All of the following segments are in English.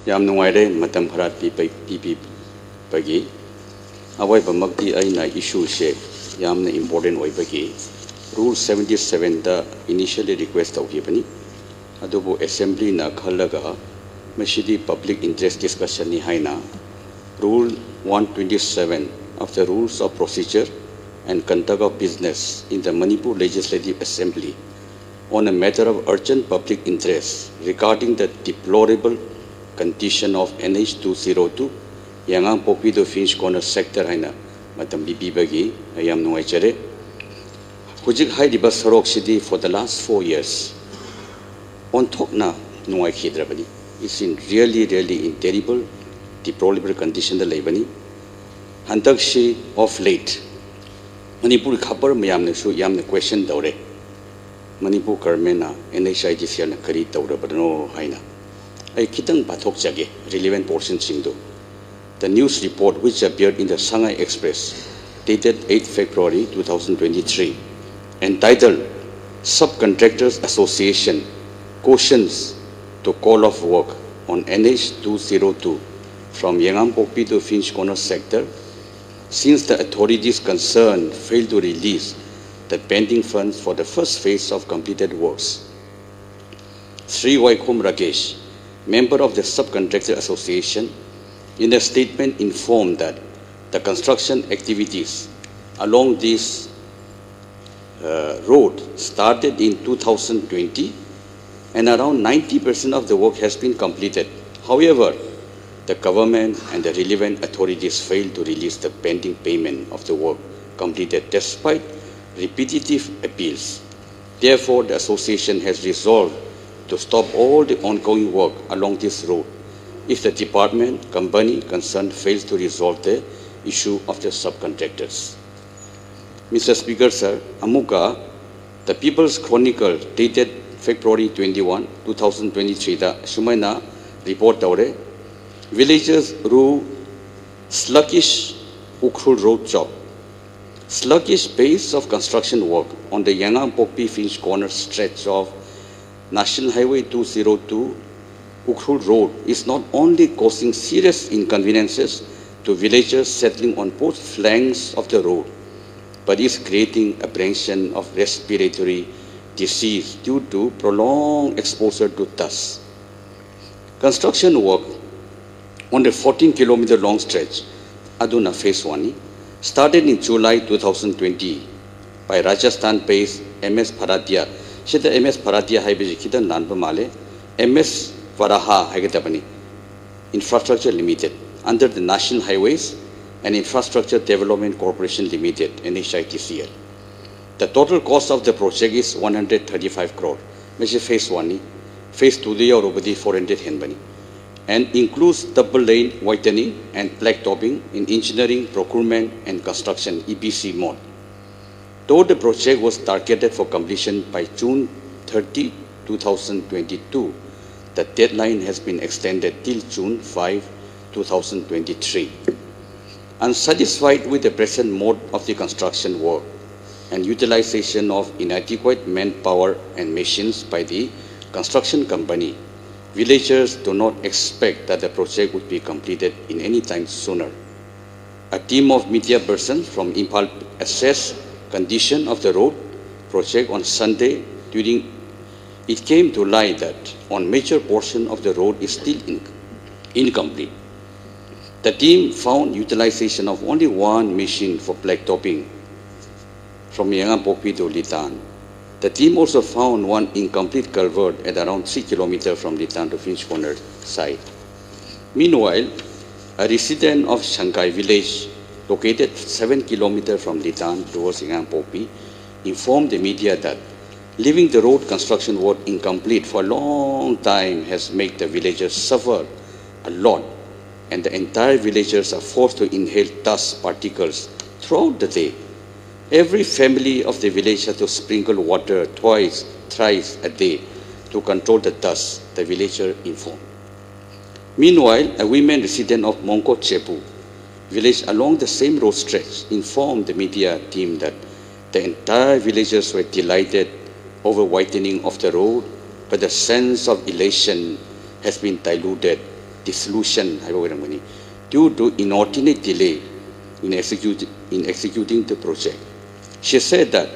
Yam nuaire matam harat pipi bagi. Awai bamakti ay na issue she yam na important way bagi. Rule 77 da initially request of hibani. Adobo assembly na khalaga mashidi public interest discussion ni haina. Rule 127 of the Rules of Procedure and Conduct of Business in the Manipur Legislative Assembly on a matter of urgent public interest regarding the deplorable condition of NH202 Yangang Popido Finch Corner sector haina matam bibi bagi ayam nuai chere hujik hai dibas sarok sidi for the last 4 years on thok na nuai khidrabani. It's in really in terrible deplorable condition the labani hantak shi of late Manipur khabar mayam ne su yam ne question daure Manipur Karmena NHIDCL na kari daure badano haina ay kitang bathok jage relevant portion singdo. The news report which appeared in the Shanghai Express dated 8 February 2023 entitled Subcontractors Association Cautions to Call Off Work on NH202 from Yangang to Finch Corner sector since the authorities concerned failed to release the pending funds for the first phase of completed works. Sri Vaikom Rakesh, member of the Subcontractor Association, in a statement informed that the construction activities along this road started in 2020 and around 90% of the work has been completed. However, the government and the relevant authorities failed to release the pending payment of the work completed despite repetitive appeals. Therefore, the association has resolved to stop all the ongoing work along this road if the department, company concerned fails to resolve the issue of the subcontractors. Mr. Speaker, sir, Amuka, the People's Chronicle dated February 21, 2023, the Shumaina report daure, villagers rue sluggish Ukhrul road job. Sluggish pace of construction work on the Yangang Pokpi Finch Corner stretch of National Highway 202 Ukhrul Road is not only causing serious inconveniences to villagers settling on both flanks of the road, but is creating apprehension of respiratory disease due to prolonged exposure to dust. Construction work on the 14-kilometer long stretch, Aduna Phase 1, started in July 2020 by Rajasthan-based MS Bharatia. Shita MS Bharatia Haibeji Kitan Nanba Male, MS Varaha Hagatabani Infrastructure Limited under the National Highways and Infrastructure Development Corporation Limited, NHITCL. The total cost of the project is 135 crore, which is Phase 1, Phase 2 or 400 Henbani, and includes double lane whitening and blacktopping in engineering, procurement and construction EPC mode. Though the project was targeted for completion by June 30, 2022, the deadline has been extended till June 5, 2023. Unsatisfied with the present mode of the construction work and utilization of inadequate manpower and machines by the construction company, villagers do not expect that the project would be completed in any time sooner. A team of media persons from Impal assessed condition of the road project on Sunday. During it came to light that on major portion of the road is still incomplete. The team found utilization of only one machine for blacktopping from Yangang Pokpi to Litan. The team also found one incomplete culvert at around 3 kilometers from Litan to Finch Corner side. Meanwhile, a resident of Shanghai village located 7 kilometers from Litan towards Yangang Pokpi informed the media that leaving the road construction work incomplete for a long time has made the villagers suffer a lot, and the entire villagers are forced to inhale dust particles throughout the day. Every family of the village has to sprinkle water twice, thrice a day to control the dust, the villager informed. Meanwhile, a women resident of Mongko Chepu village along the same road stretch informed the media team that the entire villagers were delighted over whitening of the road, but the sense of elation has been diluted dissolution due to inordinate delay in executing the project. She said that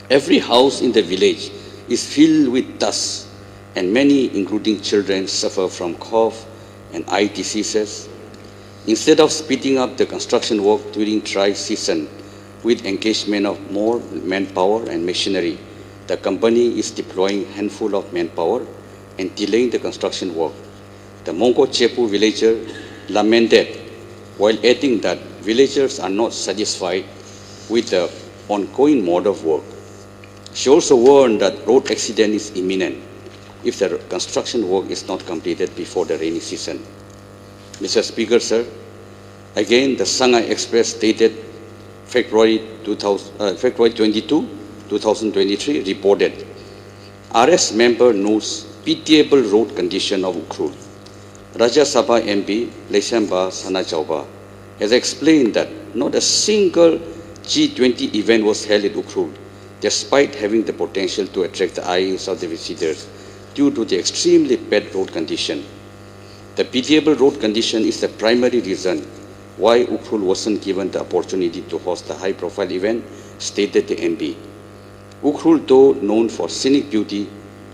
every house in the village is filled with dust, and many, including children, suffer from cough and eye diseases. Instead of speeding up the construction work during dry season with engagement of more manpower and machinery, the company is deploying a handful of manpower and delaying the construction work. The Mongko Chepu villager lamented while adding that villagers are not satisfied with the ongoing mode of work. She also warned that road accident is imminent if the construction work is not completed before the rainy season. Mr. Speaker, sir, again the Shanghai Express dated February 22, 2023 reported, RS member notes pitiable road condition of Ukhrul. Rajya Sabha MP Leshamba Sanachauba has explained that not a single G20 event was held in Ukhrul, despite having the potential to attract the eyes of the visitors due to the extremely bad road condition. The pitiable road condition is the primary reason why Ukhrul wasn't given the opportunity to host the high-profile event, stated the MP. Ukhrul, though known for scenic beauty,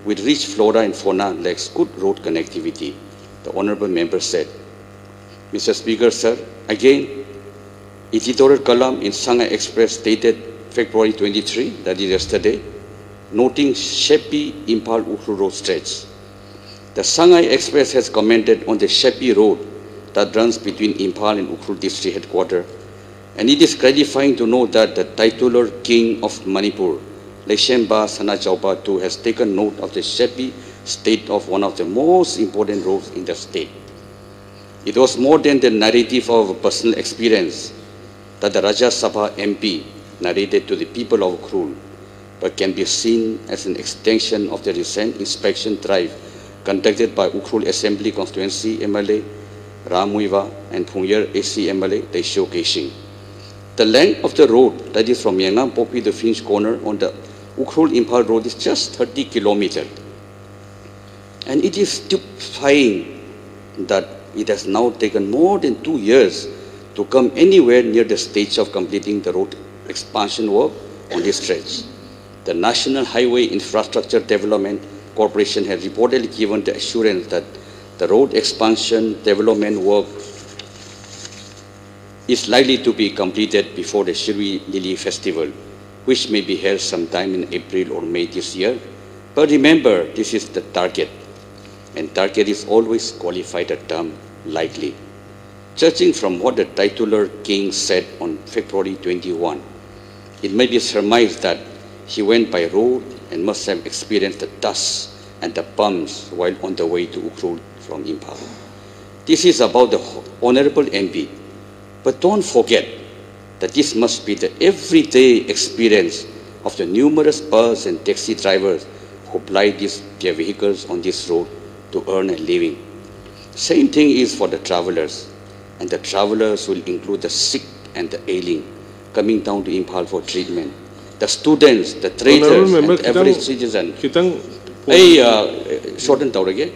with rich flora and fauna, lacks good road connectivity, the honourable member said. Mr. Speaker, sir, again, editorial column in Shanghai Express dated February 23, that is yesterday, noting shabby Impal-Ukhrul road stretch. The Shanghai Express has commented on the shabby road that runs between Impal and Ukhrul district headquarters, and it is gratifying to know that the titular king of Manipur, Leshemba Sanachaupa too, has taken note of the shabby state of one of the most important roads in the state. It was more than the narrative of personal experience that the Rajya Sabha MP narrated to the people of Ukhrul, but can be seen as an extension of the recent inspection drive conducted by Ukhrul Assembly Constituency MLA Ramuiva and Phungyer AC MLA Daisho Keshing. The length of the road, that is from Yangang Popi to Finch Corner on the Ukhrul Impal Road, is just 30 kilometers. And it is stupefying that it has now taken more than 2 years to come anywhere near the stage of completing the road expansion work on this stretch. The National Highway Infrastructure Development Corporation has reportedly given the assurance that the road expansion development work is likely to be completed before the Shirui Lily Festival, which may be held sometime in April or May this year. But remember, this is the target, and target is always qualified a term likely. Judging from what the titular king said on February 21, it may be surmised that he went by road and must have experienced the dust and the bumps while on the way to Ukhrul from Impal. This is about the Honorable MP, but don't forget that this must be the everyday experience of the numerous bus and taxi drivers who ply their vehicles on this road to earn a living. Same thing is for the travelers, and the travelers will include the sick and the ailing coming down to Impal for treatment. The students, the traders, and the average citizen. Shorten again.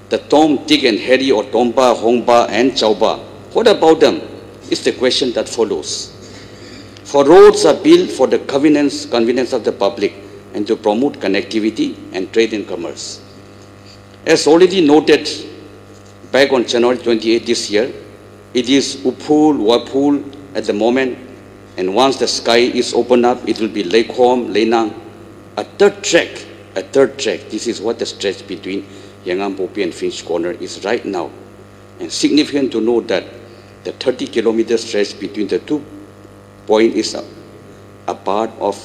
The Tom, Dick, and Harry, or Tompa, Hongpa, and Chaupa. What about them? Is the question that follows. For roads are built for the convenience of the public and to promote connectivity and trade and commerce. As already noted back on January 28 this year, it is Upul, Wapul at the moment, and once the sky is opened up, it will be Lake Hom, Lenang. A third track, this is what the stretch between Yangang Popi and Finch Corner is right now. And significant to note that the 30-kilometer stretch between the 2 points is a part of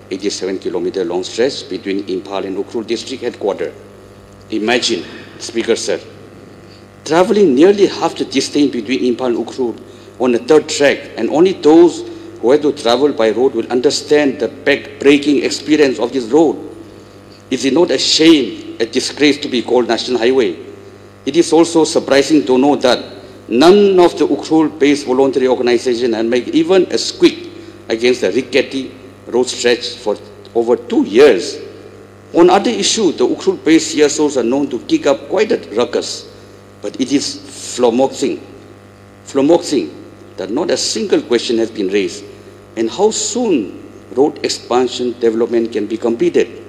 87-kilometer long stretch between Impal and Ukhrul district headquarters. Imagine, Speaker sir, traveling nearly half the distance between Impal and Ukhrul on a third track, and only those who have to travel by road will understand the back-breaking experience of this road. Is it not a shame, a disgrace to be called National Highway? It is also surprising to know that none of the Ukhrul-based voluntary organizations have made even a squeak against the rickety road stretch for over 2 years. On other issues, the Ukhrul-based CSOs are known to kick up quite a ruckus. But it is flummoxing that not a single question has been raised and how soon road expansion development can be completed.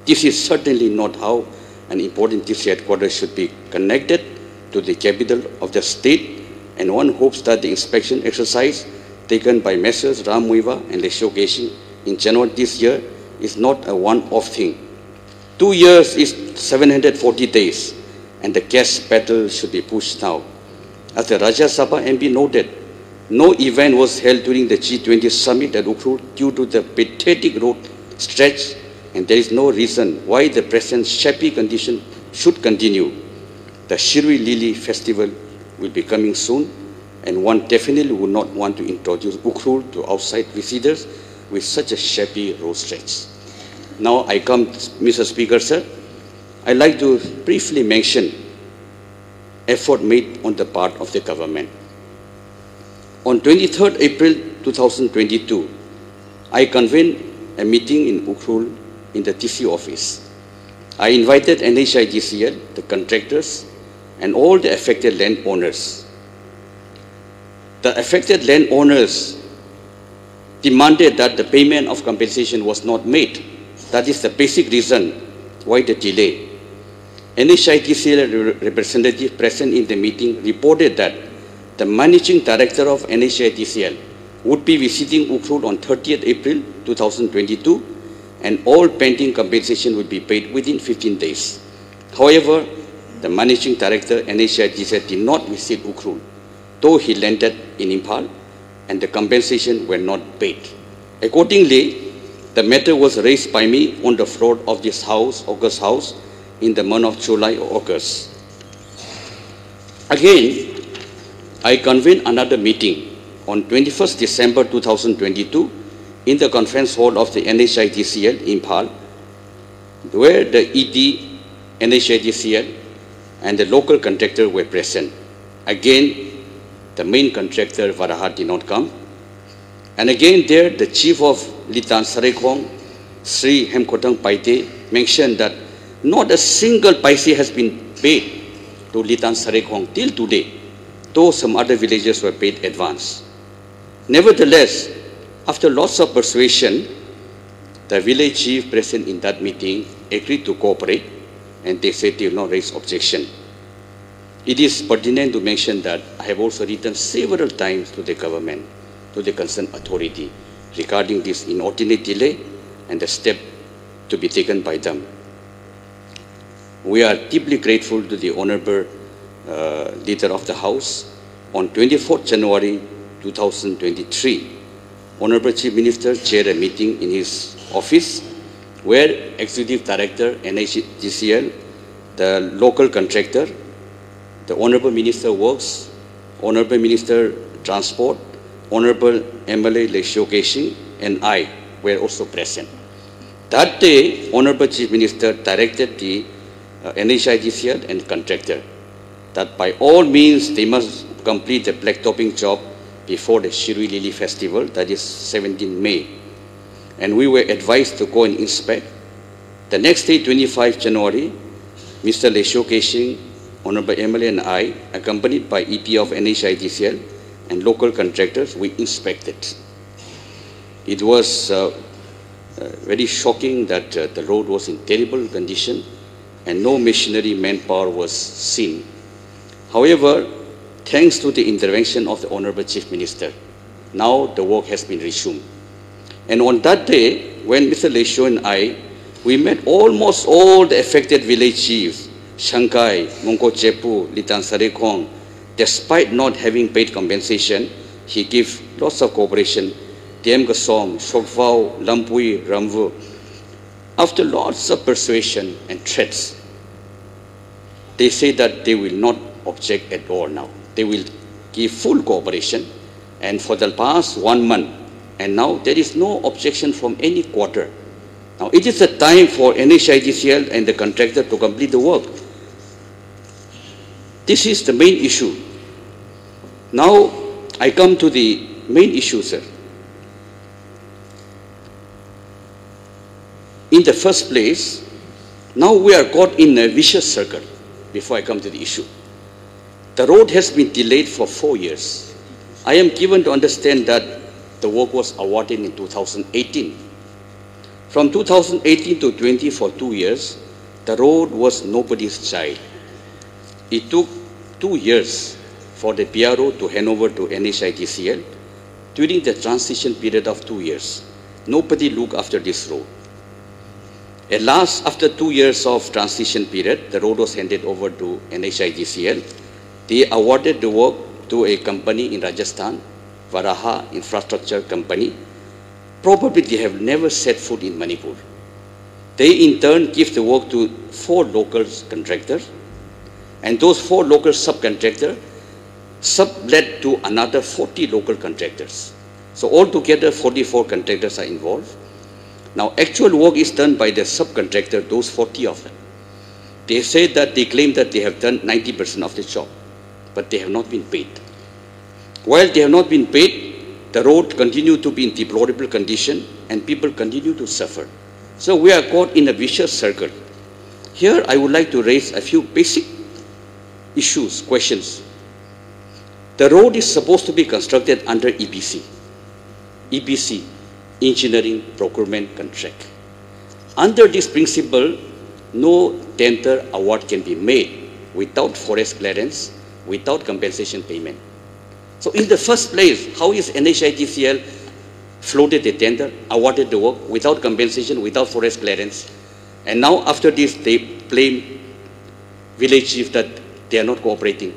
This is certainly not how an important TC headquarters should be connected to the capital of the state, and one hopes that the inspection exercise taken by Messrs. Ram Muiva and Lesho Geshi in January this year is not a one-off thing. 2 years is 740 days, and the gas battle should be pushed now. As the Rajya Sabha MP noted, no event was held during the G20 summit at Ukhrul due to the pathetic road stretch, and there is no reason why the present shabby condition should continue. The Shirui Lili festival will be coming soon, and one definitely would not want to introduce Ukhrul to outside visitors with such a shabby road stretch. Now I come, Mr. Speaker, sir. I'd like to briefly mention effort made on the part of the government. On 23rd April 2022, I convened a meeting in Ukhrul in the TC office. I invited NHIDCL, the contractors, and all the affected landowners. The affected landowners demanded that the payment of compensation was not made. That is the basic reason why the delay. NHIDCL representative present in the meeting reported that the managing director of NHIDCL would be visiting Ukhrul on 30th April 2022, and all pending compensation would be paid within 15 days. However, the managing director NHIDCL did not visit Ukhrul, though he landed in Imphal, and the compensation were not paid. Accordingly, the matter was raised by me on the floor of this house, August House, in the month of July or August. Again, I convened another meeting on 21st December 2022 in the conference hall of the NHIDCL Imphal, where the ED, NHIDCL, and the local contractor were present. Again, the main contractor, Varahat, did not come. And again there, the chief of Litan Sarekhong, Sri Hemkotang Paite, mentioned that not a single paise has been paid to Litan Sarekhong till today, though some other villages were paid advance. Nevertheless, after lots of persuasion, the village chief present in that meeting agreed to cooperate, and they said they will not raise objection. It is pertinent to mention that I have also written several times to the government, to the concerned authority, regarding this inordinate delay and the step to be taken by them. We are deeply grateful to the Honorable Leader of the House. On 24th January 2023, Honorable Chief Minister chaired a meeting in his office where Executive Director NHIDCL, the local contractor, the Honorable Minister Works, Honorable Minister Transport, Honorable MLA Lesho Geshi, and I were also present. That day, Honorable Chief Minister directed the NHIDCL and contractor that by all means they must complete the blacktopping job before the Shirui Lili festival, that is 17 May. And we were advised to go and inspect. The next day, 25 January, Mr. Lesho Geshi, Honorable MLA, and I, accompanied by EP of NHIDCL and local contractors, we inspected. It was very shocking that the road was in terrible condition and no machinery manpower was seen. However, thanks to the intervention of the Honorable Chief Minister, now the work has been resumed. And on that day, when Mr. Lesho and I, we met almost all the affected village chiefs, Shankai, Mongko Chepu, Litan Sarekhong. Despite not having paid compensation, he gave lots of cooperation. Diem Gasom, Shokvao, Lampui, Ramvu. After lots of persuasion and threats, they say that they will not object at all now. They will give full cooperation, and for the past 1 month, and now there is no objection from any quarter. Now it is the time for NHIDCL and the contractor to complete the work. This is the main issue. Now I come to the main issue, sir. In the first place, now we are caught in a vicious circle. before I come to the issue. The road has been delayed for 4 years. I am given to understand that the work was awarded in 2018. From 2018 to 20 for 2 years, the road was nobody's child. It took 2 years for the PRO to hand over to NHITCL. During the transition period of 2 years, nobody looked after this road. At last, after 2 years of transition period, the road was handed over to NHITCL. They awarded the work to a company in Rajasthan, Varaha Infrastructure Company. Probably they have never set foot in Manipur. They in turn give the work to 4 local contractors, and those 4 local subcontractors sublet to another 40 local contractors. So altogether 44 contractors are involved. Now actual work is done by the subcontractor, those 40 of them. They say that they claim that they have done 90% of the job, but they have not been paid. While they have not been paid, the road continued to be in deplorable condition and people continue to suffer. So we are caught in a vicious circle. Here I would like to raise a few basic issues, questions. The road is supposed to be constructed under EPC. EPC, Engineering Procurement Contract. Under this principle, no tender award can be made without forest clearance, without compensation payment. So in the first place, how is NHITCL floated the tender, awarded the work without compensation, without forest clearance? And now after this, they blame village chief that they are not cooperating.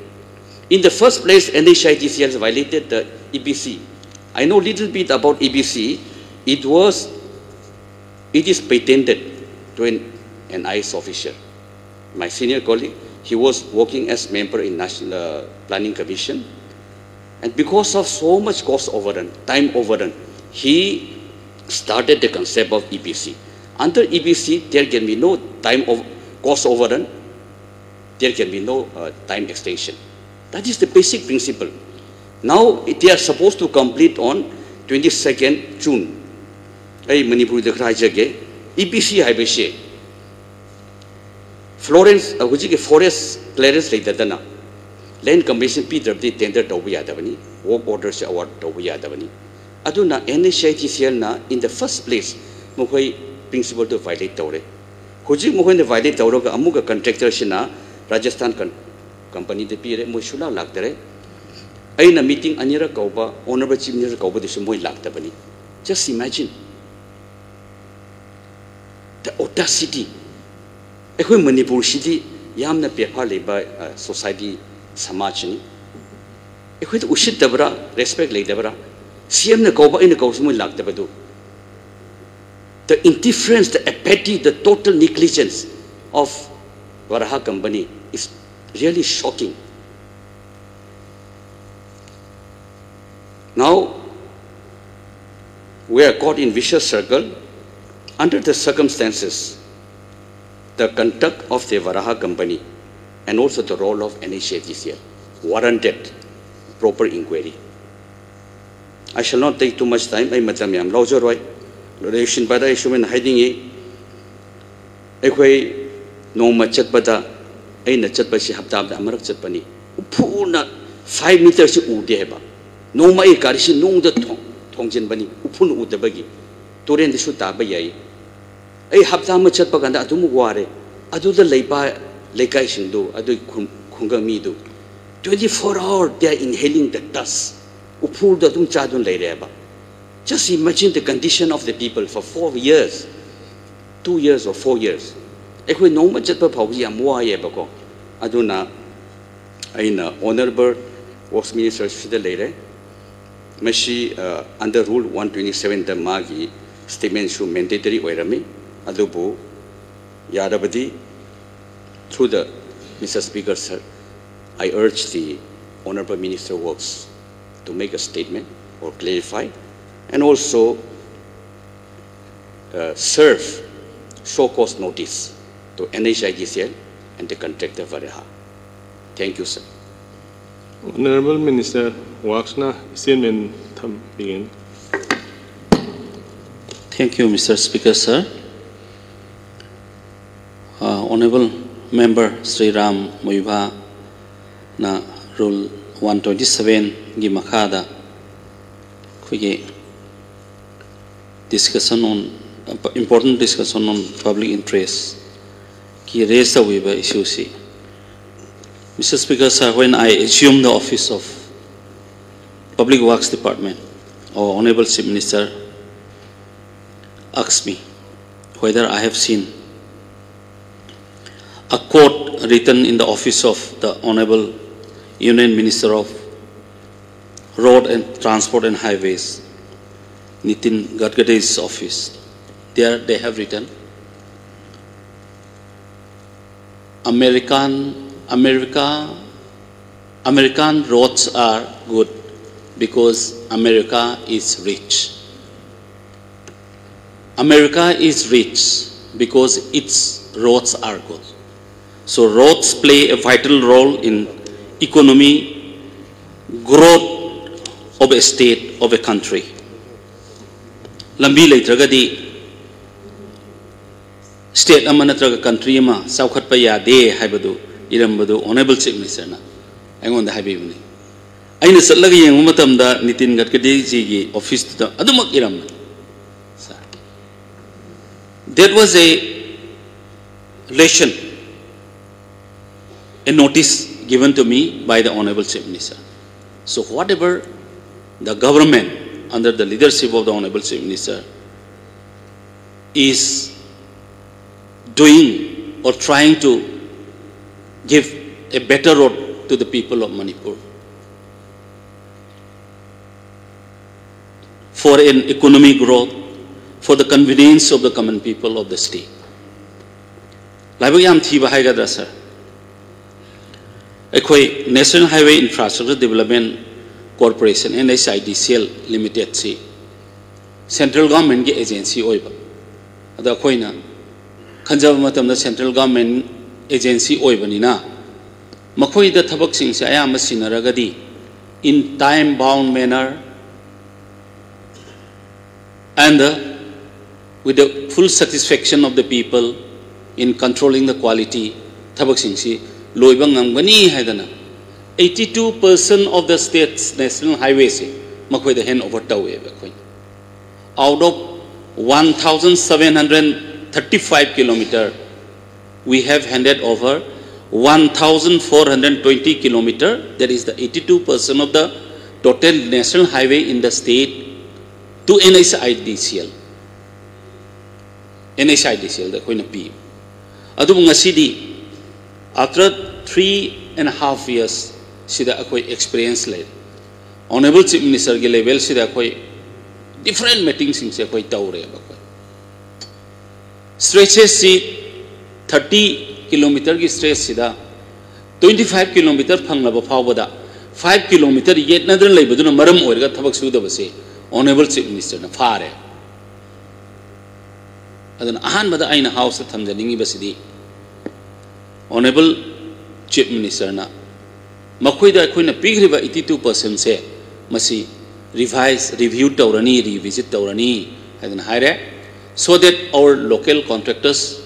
In the first place, NHITCL has violated the EPC. I know little bit about EPC. It is patented to an IS officer. My senior colleague, he was working as member in National Planning Commission. And because of so much cost overrun, time overrun, he started the concept of EPC. Under EPC, there can be no cost overrun. There can be no time extension. That is the basic principle. Now they are supposed to complete on 22nd June. Ay Manipur the Krajage, EPC Haibeshe. Florence, Hujiki Forest Clearance Dana. Land Commission Peter the tender Tobiyadavani, work orders award Tobiyadavani. Aduna NHITCL na in the first place, Mukoi principle to violate Tore. Huji Mukoi violate Tauroga Amuga contractor Shina, Rajasthan company the Pire Mushula Lakdere. In a meeting, Anira Kauba, Honorable Chief Minister Kauba, the Sumoy Laktabani. Just imagine the audacity. Ekoi Manipur city, Yamna Pepale by society Samachini. Ekoi Ushit Dabra, respect like Dabra. CM the Kauba in the Kausumoy Laktabadu. The indifference, the apathy, the total negligence of Varaha company is really shocking. Now, we are caught in vicious circle. Under the circumstances, the conduct of the Varaha company and also the role of NHITCL warranted proper inquiry. I shall not take too much time. I am Laujoroi. Relation by the issue in hiding a Equi no machet bada a nachat by Shihaptab the Amarak Japani. Upuna 5 meters udeba. No my Karishi no the Tongjin Bani, Upun Udabagi, Turin the Shutabayay. A Haptamachat Paganda Atumuare, Adu the Lepa, Lekai Shindu, Adu Kungamidu. 24 hours they are inhaling the dust. Upur the Tumchadun Lereba. Just imagine the condition of the people for 4 years, 2 years or 4 years. If we know much about Pauya, Aduna, Honorable Works Minister Fidel Mashi under Rule 127, the Magi statement should mandatory Oirami, Adubu, Yarabadi, through the Mr. Speaker, sir, I urge the Honorable Minister of Works to make a statement or clarify and also serve show cause notice to NHITCL and the contractor Varaha. Thank you, sir. Honorable Minister, Waxna, statement begin. Thank you, Mr. Speaker, sir. Honorable member Sri Ram Moiba na rule 127 gi makhada khoi discussion on important discussion on public interest ki raise the issue si. Mr. Speaker, sir, when I assumed the office of Public Works Department, our Honorable Chief Minister asked me whether I have seen a quote written in the office of the Honorable Union Minister of Road and Transport and Highways, Nitin Gadkari's office. There they have written, American roads are good because America is rich. America is rich because its roads are good. So roads play a vital role in economy, growth of a state, of a country. Lambi leitragadi state ama natraga country ama saukhat pa yade haibadu irambadu Honorable Chief Minister na aingonda haibibuni aina sallaga yengu matamda Nitin Gadkari ji gi office ta adumak iram sir. There was a relation, a notice given to me by the Honorable Chief Minister. So whatever the government under the leadership of the Honorable Chief Minister is doing or trying to give a better road to the people of Manipur for an economic growth, for the convenience of the common people of the state. Laibagam thiba haigadra sir. Ekoi National Highway Infrastructure Development Corporation NHIDCL Limited si central government ki agency oiba. Ada koi na Kanjab matamda central government agency oibanina makoi da thabak sing se ayam sinaragadi in time bound manner and with the full satisfaction of the people in controlling the quality thabak sing si loibang ngangani haidana 82% of the state's national highways makoi da hand over tawe bakoi out of 1735 kilometer we have handed over 1420 kilometer, that is the 82% of the total national highway in the state to NHIDCL. NHIDCL the koina P. Adu ngasidi after 3.5 years sida akoi experience le Honorable Chief Minister ke level sida akoi different meetings sing se akoi taure bakoi stretches si 30 kilometer ki stretch sida 25 kilometer phanglaba phawbada 5 kilometer yet nadran leibaduna maram oirga thabak sudabase Honorable Chief Minister na fare adana ahanbada aina house thamjaningi basidi Honorable Chief Minister na makoida koina pigriba 82% se masi revise review tawrani revisit tawrani adana haire so that our local contractors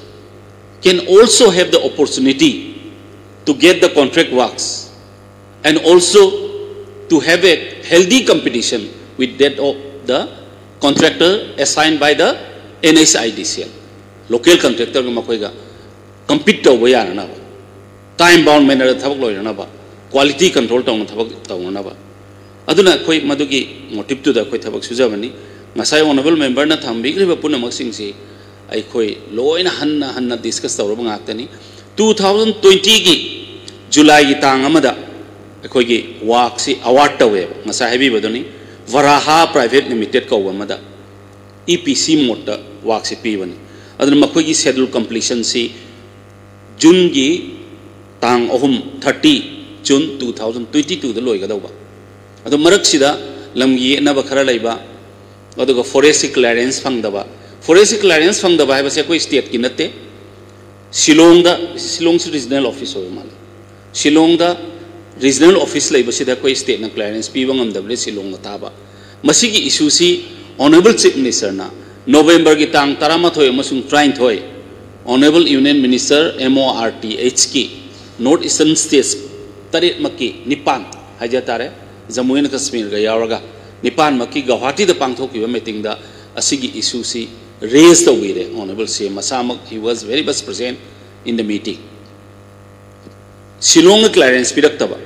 can also have the opportunity to get the contract works and also to have a healthy competition with that of the contractor assigned by the NHIDCL. Local contractor makoiga compete to bayana na ba time bound manner thabak loina ba quality control tawna thabak tawna ba aduna koi madugi motive to da koi thabak sujabani ngasai honorable member na thambigriba punamak singsi ai khoi loina hanna discuss tawraba ngaktani 2020 gi July gi tang amada khoi gi work si award tawe ngasai habi badoni Varaha Private Limited ko amada EPC mode da work si pibani aduna makhoi gi schedule completion si June gi tang 30 June 2022 da loiga dawba adu marak sida lamgi na ba khara laiba aduga forest clearance fangdaba forest clearance fangdaba hai base koi state ki natte Shillong regional office hoy mal Shillong da regional office laiba sida koi state na clearance piba ngamdable Shillong ta ba masigi issue si Honorable Chief Minister na November ki tang 13 amasung 30 Honorable Union Minister MORTH की North Eastern States Tarit Maki Nipan Hajatare Jammu and Kashmir Gayawaga Nipan Maki Guwahati the Pangthoki meeting the Asigi issue si raised the way Honorable CM Masamak he was very much present in the meeting. Shillong clearance Pidaktaba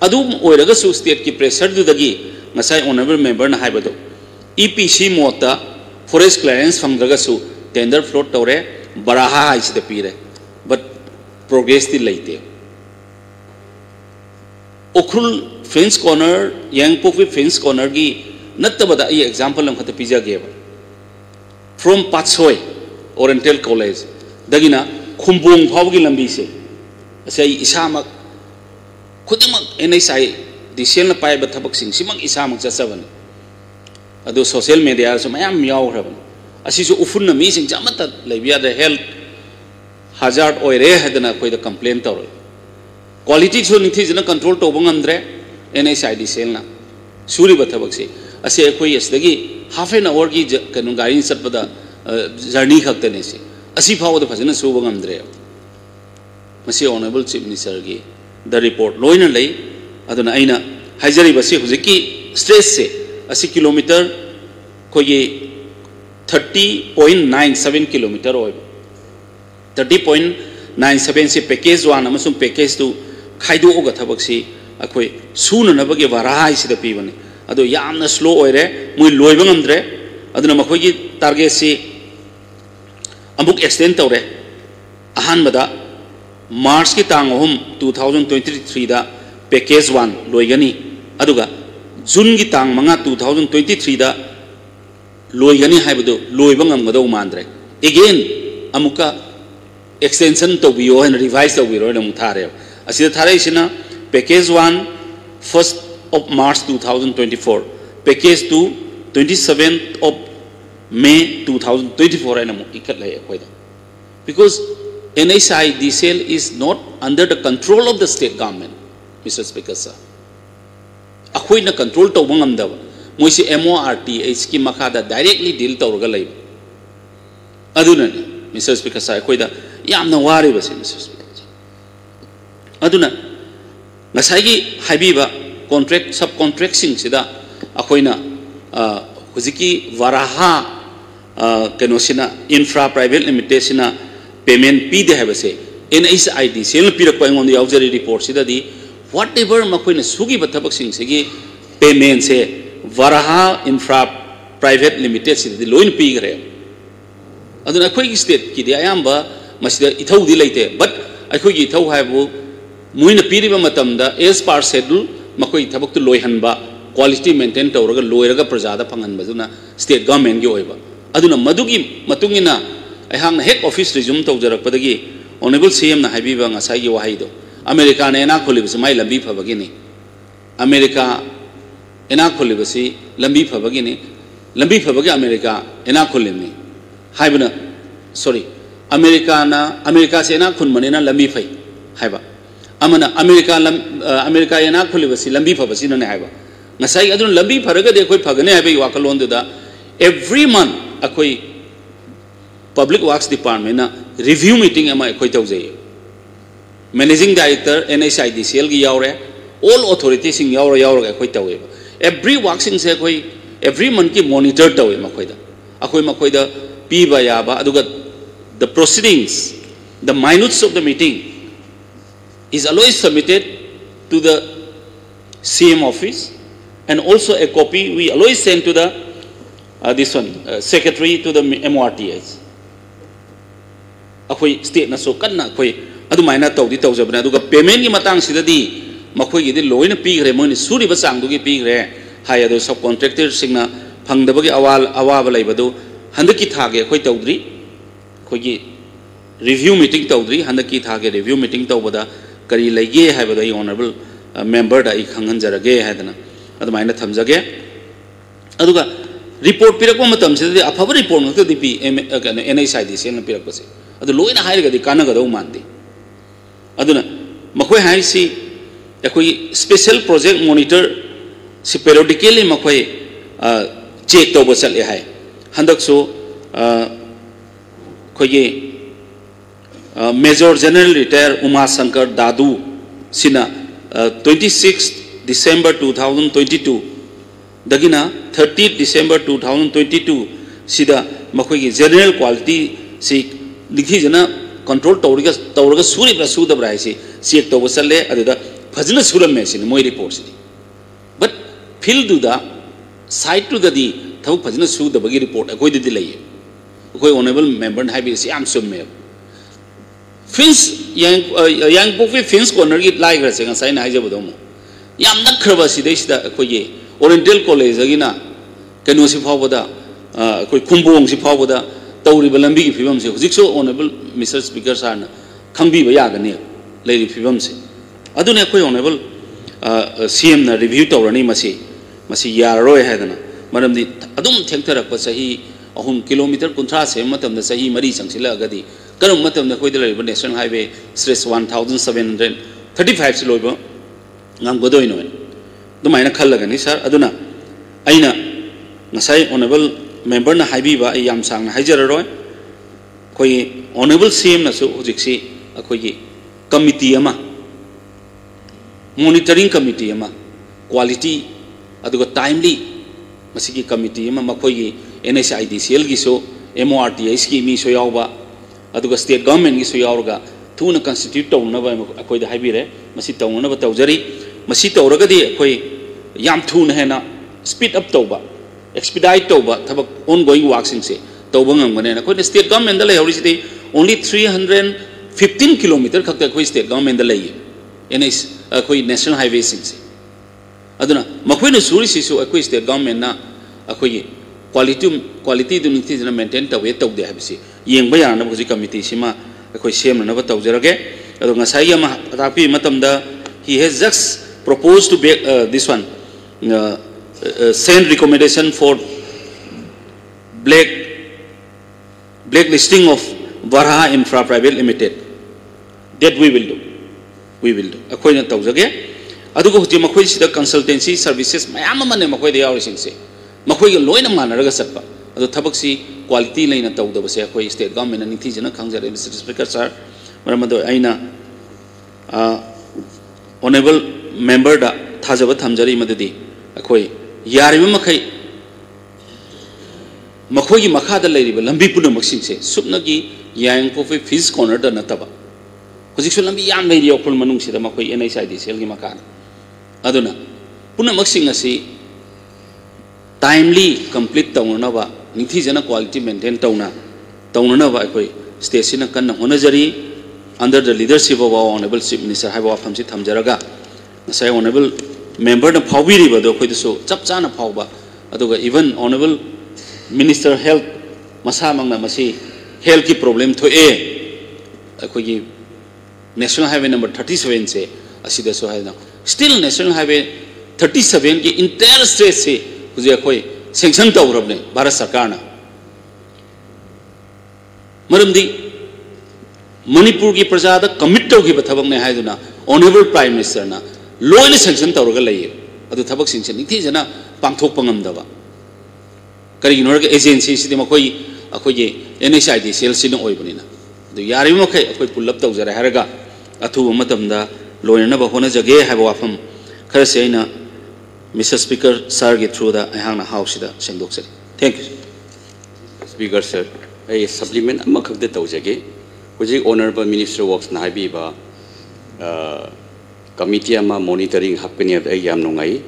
Adum Oiragasu state ki pressure to the gi Masai Honorable Member Nahibado EPC Mota Forest clearance from Dragasu tender float Tore Baraha is the pire, but progress the late. Okrul Fence Corner, Young Pofi Fence Corner, not the example of the pizza gave. From Patsoy, Oriental College, Dagina, Kumbung Paugilambi say Isamak Kudimak NSI, the Shell Pai Batabaxing, Simang Isamak Jasavan. Ado social media, so I am Yaw. Asisu ufun amazing jamata labia the health hazard or hadana koi the complaint or quality so nithis na control to bangandre NSID sale na suri batabaksi ase koi yesdagi half an hour ki kanu gari sat pada journey khakte ne se asi phaw the phajana su bangandre masi honorable chief minister gi the report loina lei aduna aina hajari basi hujiki stress se 80 kilometer koi 30.97 kilometer oil 30.97 se package one amasung package to khaidu oga thabak si akoi suna na bage varai si da pibani ado yamna slow oire mui loiba ngamdre aduna makhoi gi target si amuk extend tawre ahan bada march ki tang hum 2023 da package 1 loigani aduga june ki tang manga 2023 da Loigani Habdo, Loibangam Gado Mandre. Again, Amuka extension to Bio and revise the Wiro and Mutario. As the Tarashina, package 1, 1st of March 2024, package 2, 27th of May 2024, and because NSI DCL is not under the control of the state government, Mr. Speaker, sir. Akwina control to Wangam. Moisi MORTH ki makada directly deal tawraga lay aduna Mr. Speaker sa koida yamna wari basi Mr. Speaker aduna ngasai gi habiba contract subcontracting sida akoina huziki varaha kenosina infra private limited sina payment pi de habase NSID sel pirak pa ngon yaujari report sida di whatever makoina sugi bathabak sing segi payment se Varaha Infra Private Limited City, Loin Pigre. I don't know state, Kidi Ayamba, Masida Ito Dilate, but I could get Ito have Muina Piriba Matamda, as par settle, Makoi Tabak to Loihanba, quality maintained Toraga, Loiraga Prasada Pangan Bazuna, state government Yoeva. Aduna Madugi, Matungina, I have a head office resumed to Jarapadagi, Honorable CM Habiba Asagi Wahido, America and Anacolibs, my Lambi Pavagini, America. Enakoli basi lambi phabagi America enakoli ni haibana sorry America se enakun manena lambi phai haiba amana America enakoli basi lambi phabasi na haiba ngasai adun lambi pharaga de koi phagane haiba wakalon da every month akoi public works department na review meeting ama koi taujai managing director NSIDCL gi yaure all authorities sing yaura koi taweba every waxing se koi every month ki monitor tawe makoida akoi makoida piba yaba aduga the proceedings the minutes of the meeting is always submitted to the CM office and also a copy we always send to the secretary to the MORTH akoi state na so kanna koi adu maina tawdi tawjabna aduga payment ki matang sidadi Makoi gi loina pigre moini suri ba sang dugi pigre hai ado subcontractor singna phangdabagi awaba laibadu handaki thage khoi tawdri khoi gi review meeting tawdri handaki thage review meeting tawbada kari laige haibada honorable member da I khangan jarage haidana adu maina thamjage aduga report pirakwa matam sidadi afaba report ngakta dipi NSID sen pirakpase adu loina hairga di kanaga do mandi aduna makoi hai si Ekoi special project monitor si periodically makoi check to basal hai handak so koi Major General Retired Uma Shankar Dadu Sina 26 December 2022 Dagina 30 December 2022 Sida Makogi General Quality Si Nikijana Control Tauraga Suri Prasuda Braisi Siak Tawasale Adida Fazina Sura Messin Moi reports. But Phil do the side to the Tau Fazina Su the Bagi report, a good delay. Koi honorable member Habi Siam Summer. Fins young Pofi Fins corner get like a second sign Hajabodomo. Yam not Kravasi the Koye, Oriental College Agina, Kanusi Pavoda, Kumbong Sipavoda, Tauri Balambi Fibamsi, Zixo honorable Mr. Speaker San, Kambi Bayagani, Lady Fibamsi. Aduna Koi honorable CM review Taurani Masi, Yaro Hadana, Madam the Adum Tector Pasahi, Ahum kilometer Kuntra, Matam the Sahi Mari Sangsila Gadi. Karum matam the Koidal National Highway stress 1735 Silobo Nam Godoino. The minor Kalagan is Aduna Aina Nasai honorable member na Habiba Yam Sang Hajaroy Koi honorable CM Naso Ujixi Akoyi Committee Ama Monitoring Committee Ama Quality Aduga Timely Masiki Committee Ama Makoyi NSIDCL Giso MORTA Scheme Soyawa Aduga state government is Soyaga, Tuna constitute Tonava, Akoi the Hibire, Masita Unava Taujari, Masita Oragadi, Akoi Yam Tun Hena, speed up Toba, expedite Toba, Tabak ongoing works in say, Tobang and Akoi state government the lay only 315 kilometers Kakakoi state government the lay, and is Akoi national highway since. Aduna, Makwina Suris is Akoi state government na Akoi quality to maintain the way of the habisi. Yang Bayana was a committee, Sima, a question never told Zerage. Adongasayama Rapi Matamda, he has just proposed to be this one send recommendation for blacklisting of Varaha Infra Private Limited. That we will do. We will do. According to Tozage, Adugo Jimakwis, the consultancy services, my Amaman and Makway the hours in say. Makway Loina Manaraga Sapa, the Tabaxi. Quality line at the state government and Tijana Kansa, Mr. Speaker, sir, Maramado Aina honorable member da Tazabat Hamjari Madadi, Akoi, Yarimakai Makoyi Makada lady, Lambipuna Maxin say, Subnagi, Yang Pofi, Fizz corner the Nataba. Position Lambi Yam lady of Pulmanunsi, the Makoi NSID, Selgi Makana. Aduna Puna Maxingasi timely complete Taunava. Nitijana quality maintain Tauna Taunava station Kana Honazari under the leadership of our Honorable Chief Minister Haba Famsi Tamjaraga. Say Honorable member the Pawi River, the so Chapchana Pauba, Adoga even Honorable Minister Health Masamanga Masi healthy problem to a National Highway number 37 say Asida Sohana. Still National Highway 37 entire state say Kuzakoi. Sanction Taurabne, Barasakana Maramdi Manipur ki Prajada commit to give a Tabang Haiduna, Honorable Prime Minister na, low in sanction Tauragalay, at the Tabak Sanction, it is a Pantopangam Dava. Karinor agency, Sidimakoi, Akoye, NSID, sales in Oibanina. The Yarimoke, if we pull up those at Haraga, Atu Matamda, Loyana Bahona Jagay have wafam, Karasena. Mr. Speaker, sir, get through the Ahana House. Thank you. Speaker, sir. A supplement Amak of the Taujage, which is Honorable Minister Works Naibiba Committee Ama monitoring happening at Ayam Nungai.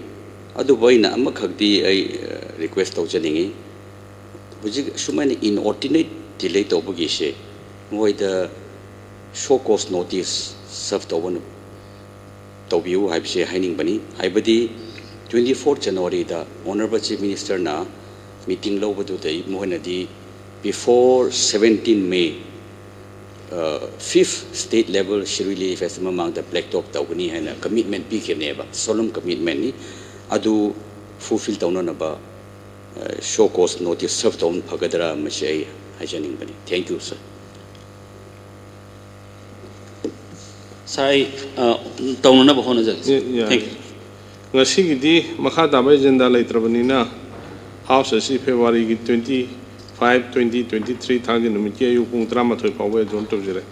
Aduboina Amakagdi a request of Janingi, which is so many inordinate delay to Bugishe, why the show cause notice served over Tobu, I say Heining Bunny, I body. 24 January, the Honorable Chief Minister na meeting law with the Mohanadi before 17 May, 5th state level Shirili Festival among the Black Top Tawani and a commitment peak neighbor, solemn commitment ni Adu fulfill Taunanaba show cause notice served on Pagadara Mashay Hajaning Bani. Thank you, sir. Sorry, Taunanaba Honaja. Thank you. Ngasi Makata agenda later Banina House February 25, 2023 Tangin Mikia Yukung Drama to Power John Tojere.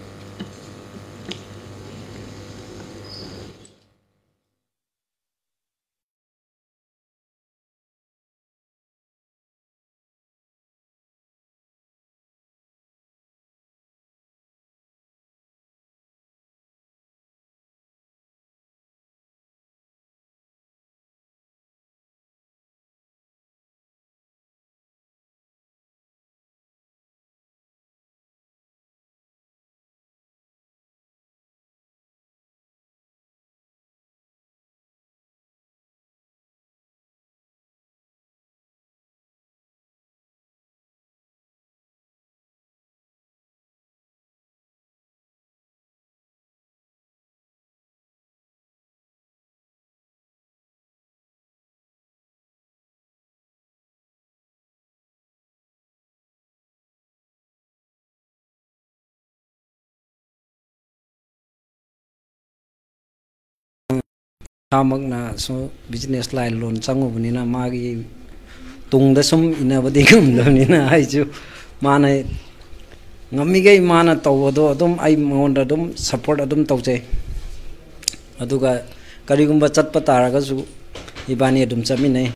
Hamagna so business line loan changubnina magi tungda sum inabadi gumdamnina aiju mana ngamige mana tawado adum ai monda adum support adum tawje aduga karigumba chatpa taragasu ibani adum chaminai